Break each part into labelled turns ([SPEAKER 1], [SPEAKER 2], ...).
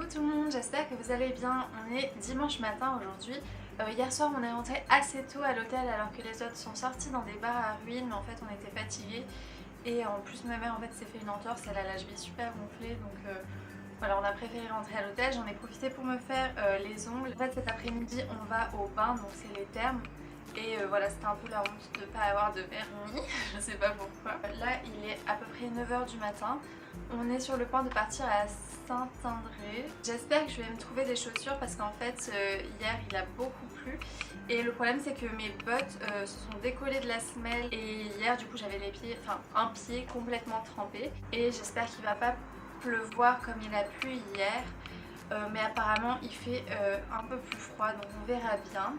[SPEAKER 1] tout le monde, j'espère que vous allez bien. On est dimanche matin aujourd'hui. Hier soir on est rentré assez tôt à l'hôtel alors que les autres sont sortis dans des bars à ruines, mais en fait on était fatigués. Et en plus ma mère en fait s'est fait une entorse, elle a la cheville super gonflée, donc voilà, on a préféré rentrer à l'hôtel. J'en ai profité pour me faire les ongles. En fait cet après-midi on va au bain, donc c'est les thermes. Et voilà, c'était un peu la honte de ne pas avoir de vernis, je sais pas pourquoi. Là il est à peu près 9 h du matin. On est sur le point de partir à Saint-Indré. J'espère que je vais me trouver des chaussures parce qu'en fait hier il a beaucoup plu. Et le problème c'est que mes bottes se sont décollées de la semelle. Et hier du coup j'avais les pieds, enfin un pied complètement trempé. Et j'espère qu'il va pas pleuvoir comme il a plu hier. Mais apparemment il fait un peu plus froid, donc on verra bien.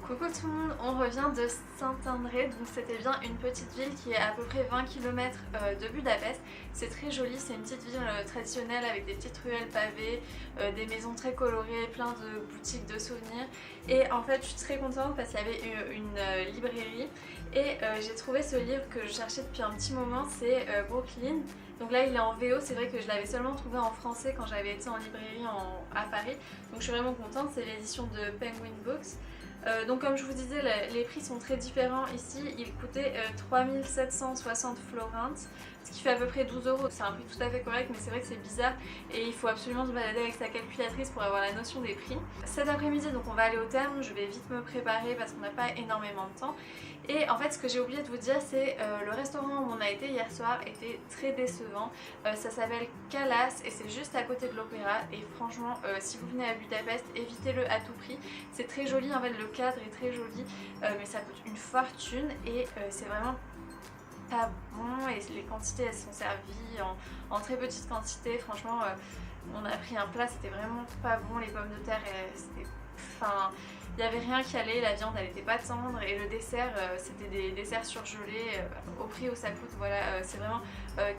[SPEAKER 1] Coucou tout le monde, on revient de Saint-Indré, donc c'était bien une petite ville qui est à peu près 20 km de Budapest. C'est très joli, c'est une petite ville traditionnelle avec des petites ruelles pavées, des maisons très colorées, plein de boutiques de souvenirs. Et en fait je suis très contente parce qu'il y avait une librairie et j'ai trouvé ce livre que je cherchais depuis un petit moment, c'est Brooklyn. Donc là il est en VO, c'est vrai que je l'avais seulement trouvé en français quand j'avais été en librairie à Paris. Donc je suis vraiment contente, c'est l'édition de Penguin Books. Donc comme je vous disais, les prix sont très différents ici. Il coûtait 3760 florins, ce qui fait à peu près 12 €. C'est un prix tout à fait correct, mais c'est vrai que c'est bizarre et il faut absolument se balader avec sa calculatrice pour avoir la notion des prix. Cet après-midi donc on va aller au terme, je vais vite me préparer parce qu'on n'a pas énormément de temps. Et en fait ce que j'ai oublié de vous dire, c'est le restaurant où on a été hier soir était très décevant. Ça s'appelle Kalas et c'est juste à côté de l'opéra. Et franchement si vous venez à Budapest, évitez-le à tout prix. C'est très joli, en fait le cadre est très joli, mais ça coûte une fortune et c'est vraiment pas bon. Et les quantités elles sont servies en très petite quantité. Franchement on a pris un plat, c'était vraiment pas bon. Les pommes de terre, c'était... Enfin, il n'y avait rien qui allait, la viande elle était pas tendre et le dessert c'était des desserts surgelés au prix où ça coûte. Voilà, c'est vraiment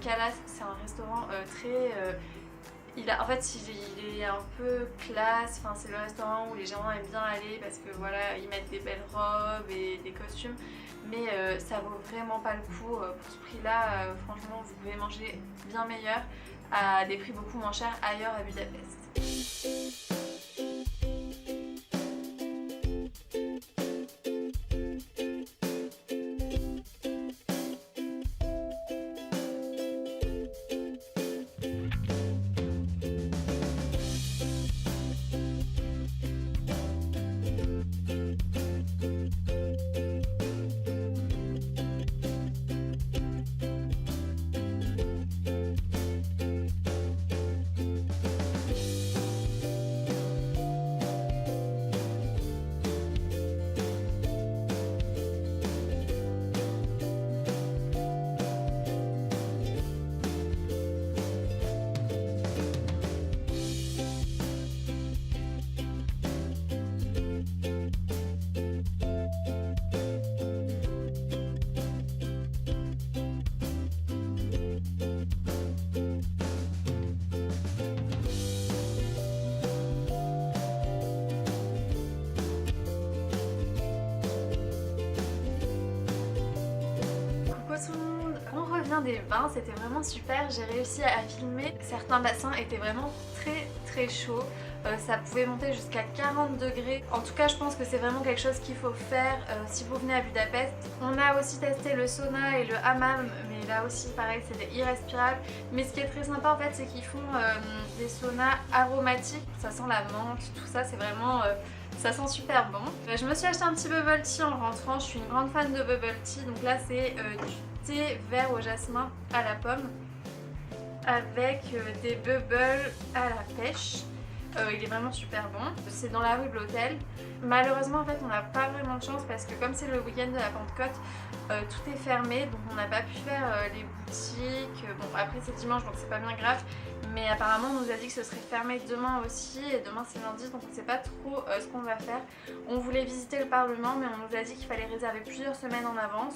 [SPEAKER 1] Kalas, c'est un restaurant très... en fait il est un peu classe, enfin, c'est le restaurant où les gens aiment bien aller parce que voilà, ils mettent des belles robes et des costumes, mais ça vaut vraiment pas le coup. Pour ce prix là, franchement vous pouvez manger bien meilleur à des prix beaucoup moins chers ailleurs à Budapest. des bains, c'était vraiment super. J'ai réussi à filmer. Certains bassins étaient vraiment très chauds. Ça pouvait monter jusqu'à 40 degrés. En tout cas, je pense que c'est vraiment quelque chose qu'il faut faire si vous venez à Budapest. On a aussi testé le sauna et le hammam, mais là aussi pareil, c'était irrespirable. Mais ce qui est très sympa en fait, c'est qu'ils font des saunas aromatiques. Ça sent la menthe, tout ça, c'est vraiment... ça sent super bon. Je me suis acheté un petit bubble tea en rentrant. Je suis une grande fan de bubble tea. Donc là, c'est du thé vert au jasmin à la pomme avec des bubbles à la pêche. Il est vraiment super bon. C'est dans la rue de l'hôtel. Malheureusement en fait on n'a pas vraiment de chance parce que comme c'est le week-end de la Pentecôte, tout est fermé, donc on n'a pas pu faire les boutiques. Bon après c'est dimanche donc c'est pas bien grave, mais apparemment on nous a dit que ce serait fermé demain aussi, et demain c'est lundi donc on ne sait pas trop ce qu'on va faire. On voulait visiter le Parlement mais on nous a dit qu'il fallait réserver plusieurs semaines en avance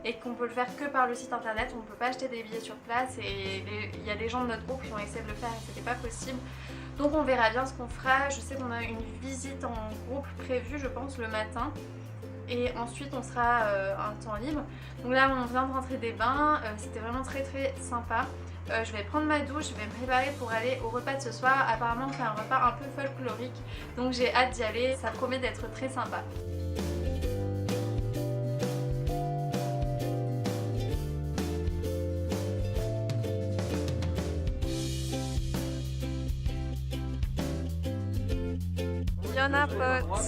[SPEAKER 1] et qu'on peut le faire que par le site internet, on ne peut pas acheter des billets sur place, et il y a des gens de notre groupe qui ont essayé de le faire et c'était pas possible. Donc on verra bien ce qu'on fera. Je sais qu'on a une visite en groupe prévue je pense le matin, et ensuite on sera un temps libre. Donc là on vient de rentrer des bains, c'était vraiment très sympa. Je vais prendre ma douche, je vais me préparer pour aller au repas de ce soir. Apparemment on fait un repas un peu folklorique, donc j'ai hâte d'y aller, ça promet d'être très sympa.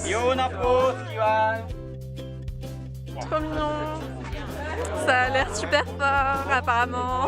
[SPEAKER 2] Yonapot, Kiwan.
[SPEAKER 3] Trop mignon. Ça a l'air super fort apparemment.